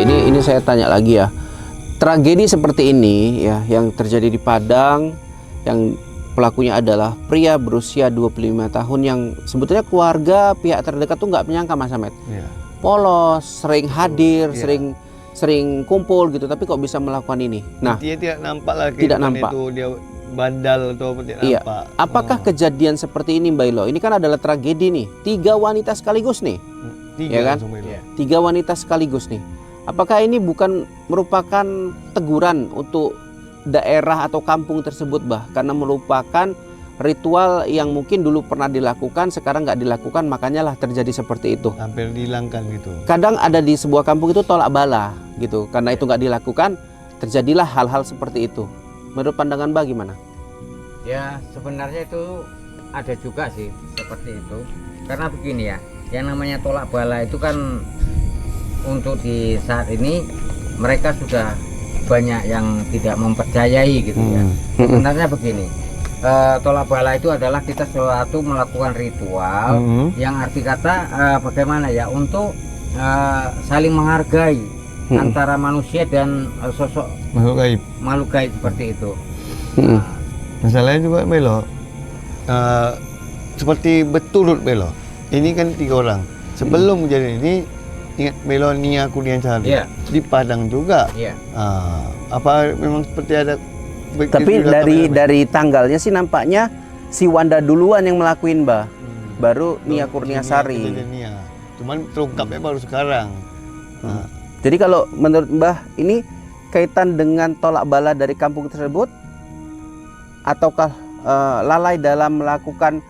ini saya tanya lagi ya. Tragedi seperti ini ya yang terjadi di Padang, yang pelakunya adalah pria berusia 25 tahun yang sebetulnya keluarga pihak terdekat tuh nggak menyangka Mas Ahmed. Polos, sering hadir, sering kumpul gitu, tapi kok bisa melakukan ini. Nah, dia tidak nampak lah, tidak nampak itu dia bandal atau tidak nampak. Apakah kejadian seperti ini Mbak Ilo? Ini kan adalah tragedi nih, 3 wanita sekaligus nih. 3 ya kan? 3 wanita sekaligus nih. Apakah ini bukan merupakan teguran untuk daerah atau kampung tersebut, Bah? Karena merupakan ritual yang mungkin dulu pernah dilakukan, sekarang nggak dilakukan, makanya lah terjadi seperti itu. Hampir dihilangkan gitu. Kadang ada di sebuah kampung itu tolak bala gitu, karena itu nggak dilakukan, terjadilah hal-hal seperti itu. Menurut pandangan Bah gimana? Ya sebenarnya itu ada juga sih seperti itu. Karena begini ya, yang namanya tolak bala itu kan untuk di saat ini mereka sudah banyak yang tidak mempercayai gitu ya. Sebenarnya begini, tolak bala itu adalah kita suatu melakukan ritual yang arti kata bagaimana ya, untuk saling menghargai antara manusia dan sosok makhluk gaib seperti itu. Masalahnya juga Belo, seperti berturut Belo. Ini kan 3 orang. Sebelum kejadian ini, ingat Belo ni aku ni yang cari di Padang juga. Apa memang seperti ada? Tapi dari tanggalnya sih nampaknya si Wanda duluan yang ngelakuin, Mbah. Baru Nia Kurniasari. Cuman terungkapnya baru sekarang. Jadi kalau menurut Mbah ini kaitan dengan tolak bala dari kampung tersebut, ataukah lalai dalam melakukan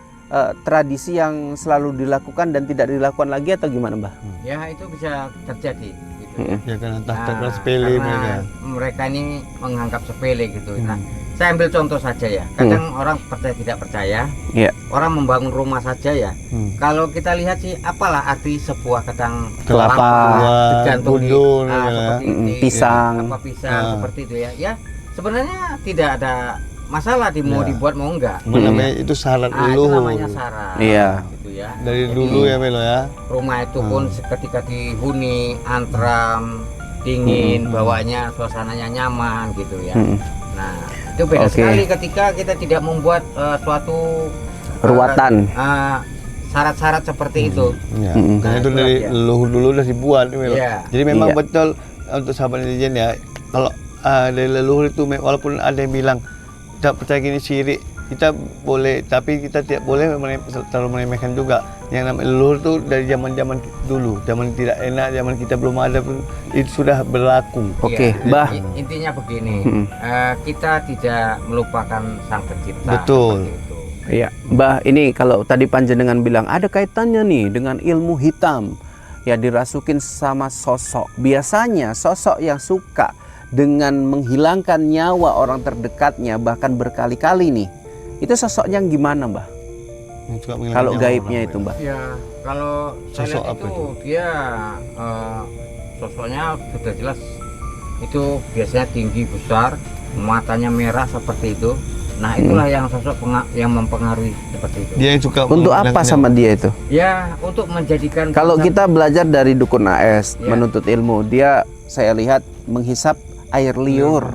tradisi yang selalu dilakukan dan tidak dilakukan lagi, atau gimana, Mbah? Ya itu bisa terjadi gitu ya kan, entah sepele mereka ini menganggap sepele gitu. Nah, saya ambil contoh saja ya. Kadang orang percaya tidak percaya, orang membangun rumah saja ya. Kalau kita lihat sih, apalah arti sebuah kadang kelapa digantung di seperti ini, pisang, seperti itu ya. Ya sebenarnya tidak ada masalah mau dibuat mau enggak. Namanya itu syarat itu namanya syarat. Gitu ya. Dari dulu ya Melo ya. Rumah itu pun ketika dihuni antram, dingin, bawahnya suasananya nyaman gitu ya. Nah, itu beda sekali ketika kita tidak membuat suatu ruatan. Syarat-syarat seperti itu. Karena itu dari leluhur dulu udah dibuat Melo. Jadi memang betul untuk sahabat netizen ya, kalau dari leluhur itu walaupun ada yang bilang tidak percaya gini syirik, kita boleh, tapi kita tidak boleh terlalu meremehkan juga. Yang namanya leluhur itu dari zaman dulu, zaman tidak enak, zaman kita belum ada pun itu sudah berlaku. Mbah. Intinya begini, kita tidak melupakan sang pencipta. Betul. Iya, Mbah, ini kalau tadi panjenengan bilang ada kaitannya nih dengan ilmu hitam, ya dirasukin sama sosok. Biasanya sosok yang suka dengan menghilangkan nyawa orang terdekatnya bahkan berkali-kali nih, itu sosoknya gimana, Mbah? Kalau gaibnya itu, Mbah? Ya, kalau saya lihat itu dia sosoknya sudah jelas, itu biasanya tinggi besar, matanya merah seperti itu. Nah itulah yang sosok yang mempengaruhi seperti itu. Dia yang suka untuk apa sama dia itu? Ya untuk menjadikan. Kalau kita belajar dari dukun AS menuntut ilmu, dia saya lihat menghisap air liur.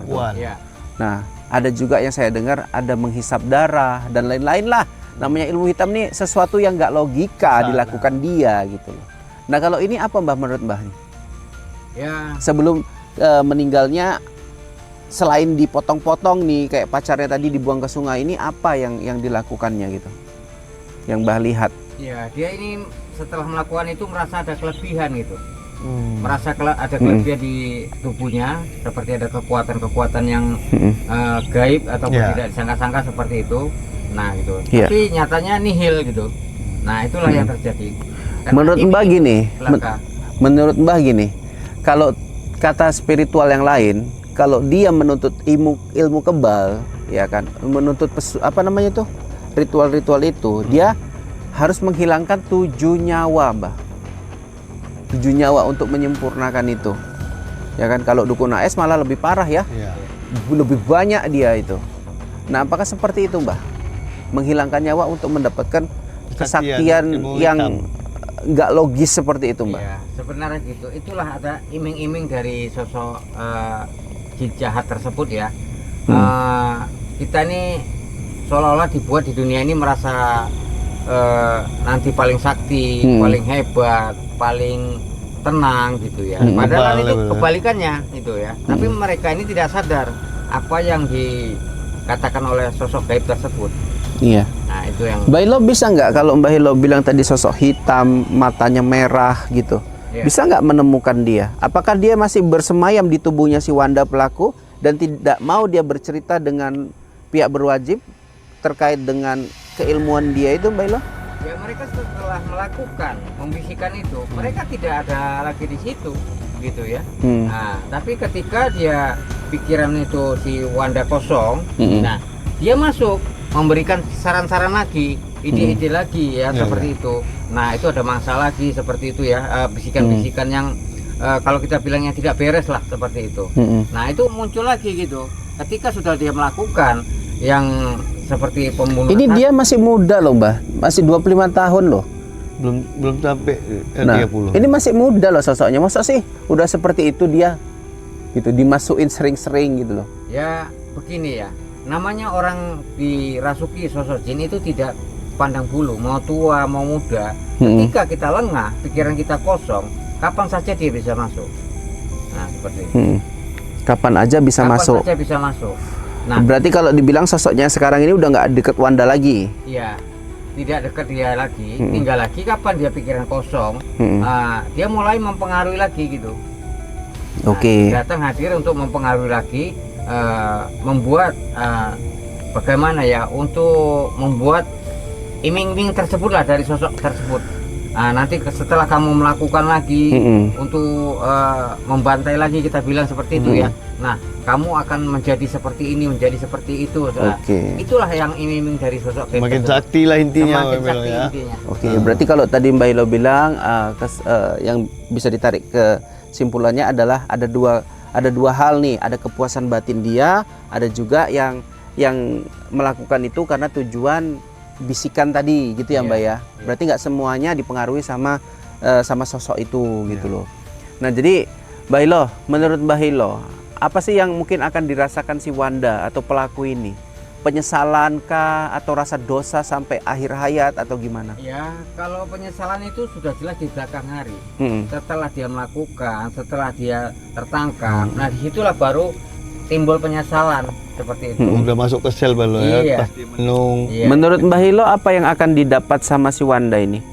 Nah, ada juga yang saya dengar ada menghisap darah dan lain-lain lah. Namanya ilmu hitam nih sesuatu yang nggak logika dilakukan dia gitu loh. Nah, kalau ini apa, Mbah, menurut Mbah nih? Ya. Sebelum meninggalnya, selain dipotong-potong nih kayak pacarnya tadi dibuang ke sungai, ini apa yang dilakukannya gitu? Yang Mbah lihat? Ya, dia ini setelah melakukan itu merasa ada kelebihan gitu. Merasa ada kelebihan di tubuhnya, seperti ada kekuatan-kekuatan yang gaib ataupun tidak disangka-sangka seperti itu. Nah gitu. Tapi nyatanya nihil gitu. Nah itulah yang terjadi. Menurut Mbah gini, menurut Mbah gini, kalau kata spiritual yang lain, kalau dia menuntut ilmu kebal, ya kan, menuntut apa namanya itu, ritual-ritual itu, dia harus menghilangkan 7 nyawa, Mbah. 7 nyawa untuk menyempurnakan itu, ya kan. Kalau dukun AS malah lebih parah ya, lebih banyak dia itu. Nah, apakah seperti itu, Mbah? Menghilangkan nyawa untuk mendapatkan kesaktian yang nggak logis seperti itu, Mbak. Iya, sebenarnya gitu. Itulah ada iming-iming dari sosok jin jahat tersebut ya. Kita ini seolah-olah dibuat di dunia ini merasa nanti paling sakti, paling hebat, paling tenang gitu ya. Padahal itu kebalikannya gitu ya. Tapi mereka ini tidak sadar apa yang dikatakan oleh sosok gaib tersebut. Iya. Nah itu yang Mbak Hilo bisa nggak kalau Mbak Hilo bilang tadi sosok hitam, matanya merah gitu, bisa nggak menemukan dia? Apakah dia masih bersemayam di tubuhnya si Wanda pelaku dan tidak mau dia bercerita dengan pihak berwajib terkait dengan keilmuan dia itu, Mbak Hilo? ya mereka setelah melakukan membisikkan itu, mereka tidak ada lagi di situ gitu ya. Nah tapi ketika dia pikiran itu si Wanda kosong, nah dia masuk memberikan saran-saran lagi, ide-ide lagi ya, seperti itu. Nah itu ada masalah lagi seperti itu ya, bisikan-bisikan yang kalau kita bilangnya tidak beres lah seperti itu. Nah itu muncul lagi gitu ketika sudah dia melakukan yang seperti pembunuhan. Ini dia masih muda loh, Mbah, masih 25 tahun loh. Belum sampai 30. Ini masih muda loh sosoknya, masa sih udah seperti itu dia gitu, dimasukin sering-sering gitu loh. Ya begini ya, namanya orang dirasuki sosok jin itu tidak pandang bulu, mau tua mau muda. Ketika kita lengah, pikiran kita kosong, kapan saja dia bisa masuk. Nah seperti itu. Kapan aja bisa kapan masuk. saja bisa masuk. Nah berarti kalau dibilang sosoknya sekarang ini udah nggak deket Wanda lagi. iya, tidak dekat dia lagi, tinggal lagi kapan dia pikiran kosong, dia mulai mempengaruhi lagi gitu. Oke. Datang hadir untuk mempengaruhi lagi, membuat bagaimana ya, untuk membuat iming-iming tersebut lah dari sosok tersebut. Nanti setelah kamu melakukan lagi untuk membantai lagi, kita bilang seperti itu ya. Nah kamu akan menjadi seperti ini, menjadi seperti itu. Nah, itulah yang iming-iming dari sosok gaib. Semakin sakti lah intinya. Semakin sakti ya. intinya. Oke, berarti kalau tadi Mbak Hilo bilang yang bisa ditarik kesimpulannya adalah ada dua hal nih, ada kepuasan batin dia, ada juga yang melakukan itu karena tujuan bisikan tadi gitu ya, Mbak ya. Berarti nggak semuanya dipengaruhi sama sosok itu gitu loh. Nah jadi Mbak Hilo, menurut Mbak Hilo, apa sih yang mungkin akan dirasakan si Wanda atau pelaku ini? Penyesalan kah atau rasa dosa sampai akhir hayat atau gimana? Ya, kalau penyesalan itu sudah jelas di belakang hari. Setelah dia melakukan, setelah dia tertangkap, nah disitulah baru timbul penyesalan seperti itu. Udah masuk ke sel balo ya, pasti menung. Menurut Mbah Hilo apa yang akan didapat sama si Wanda ini?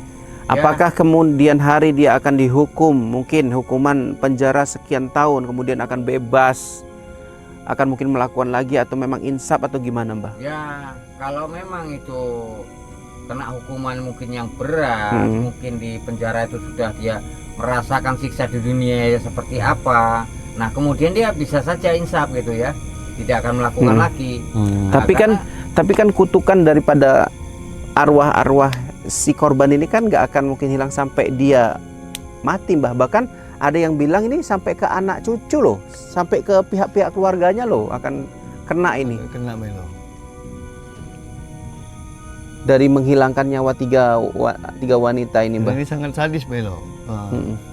Apakah kemudian hari dia akan dihukum, mungkin hukuman penjara sekian tahun, kemudian akan bebas, akan mungkin melakukan lagi, atau memang insaf atau gimana, Mbah? Ya, kalau memang itu kena hukuman mungkin yang berat, mungkin di penjara itu sudah dia merasakan siksa di dunia ya seperti apa. Nah, kemudian dia bisa saja insaf gitu ya, tidak akan melakukan lagi. Nah, Tapi kan kutukan daripada arwah-arwah si korban ini kan nggak akan mungkin hilang sampai dia mati, Mbah. Bahkan ada yang bilang ini sampai ke anak cucu loh, sampai ke pihak-pihak keluarganya loh akan kena ini. Kena Melo. Dari menghilangkan nyawa tiga wanita ini, Mbah. Ini sangat sadis Melo.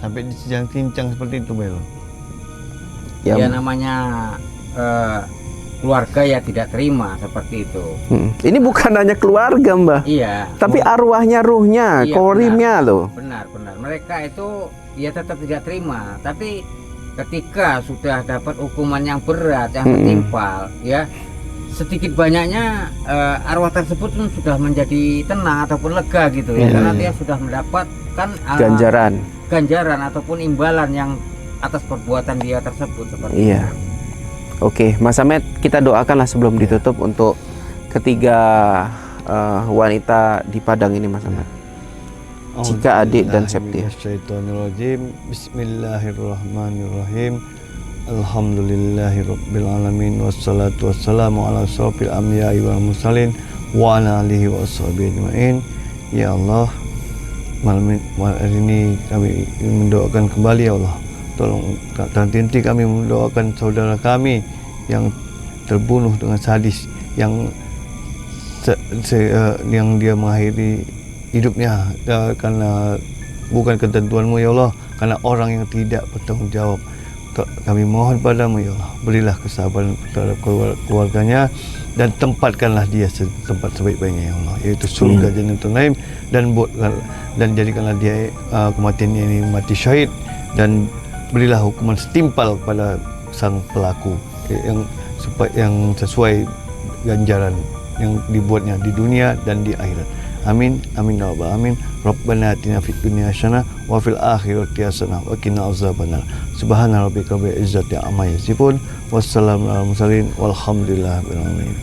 Sampai dicincang seperti itu Melo. Ya namanya keluarga ya tidak terima seperti itu. Ini bukan hanya keluarga, Mbah. Iya. Tapi arwahnya, ruhnya, korimnya loh. Benar. Mereka itu ya tetap tidak terima. Tapi ketika sudah dapat hukuman yang berat, yang tertimpal, ya sedikit banyaknya arwah tersebut pun sudah menjadi tenang ataupun lega gitu ya, karena dia sudah mendapatkan ganjaran ataupun imbalan yang atas perbuatan dia tersebut seperti itu. Oke, Mas Ahmed, kita doakanlah sebelum ditutup untuk ketiga wanita di Padang ini, Mas Ahmed. Cika, Adik, dan Septi. Bismillahirrahmanirrahim. Alhamdulillahirabbil alamin wassalatu wassalamu ala asrofil anbiya'i wal mursalin wa ala alihi wa washabihi ajmain. Ya Allah, malam hari ini kami mendoakan kembali ya Allah. Tolong dan tinti kami mendoakan saudara kami yang terbunuh dengan sadis, yang dia mengakhiri hidupnya karena bukan ketentuanmu ya Allah, karena orang yang tidak bertanggung jawab. Kami mohon padamu ya Allah, berilah kesabaran terhadap keluarganya dan tempatkanlah dia tempat sebaik-baiknya ya Allah, yaitu surga Jannatul Naim, dan jadikanlah dia kematian ini mati syahid, dan berilah hukuman setimpal pada sang pelaku yang sesuai ganjaran yang dibuatnya di dunia dan di akhirat. Amin amin ya rabbal alamin. Rabbana atina fid dunya hasanah wa fil akhirati hasanah wa qina azabannar. Subhana rabbika rabbil izzati amma yasifun. Wassalamu alal mursalin walhamdulillahi rabbil alamin.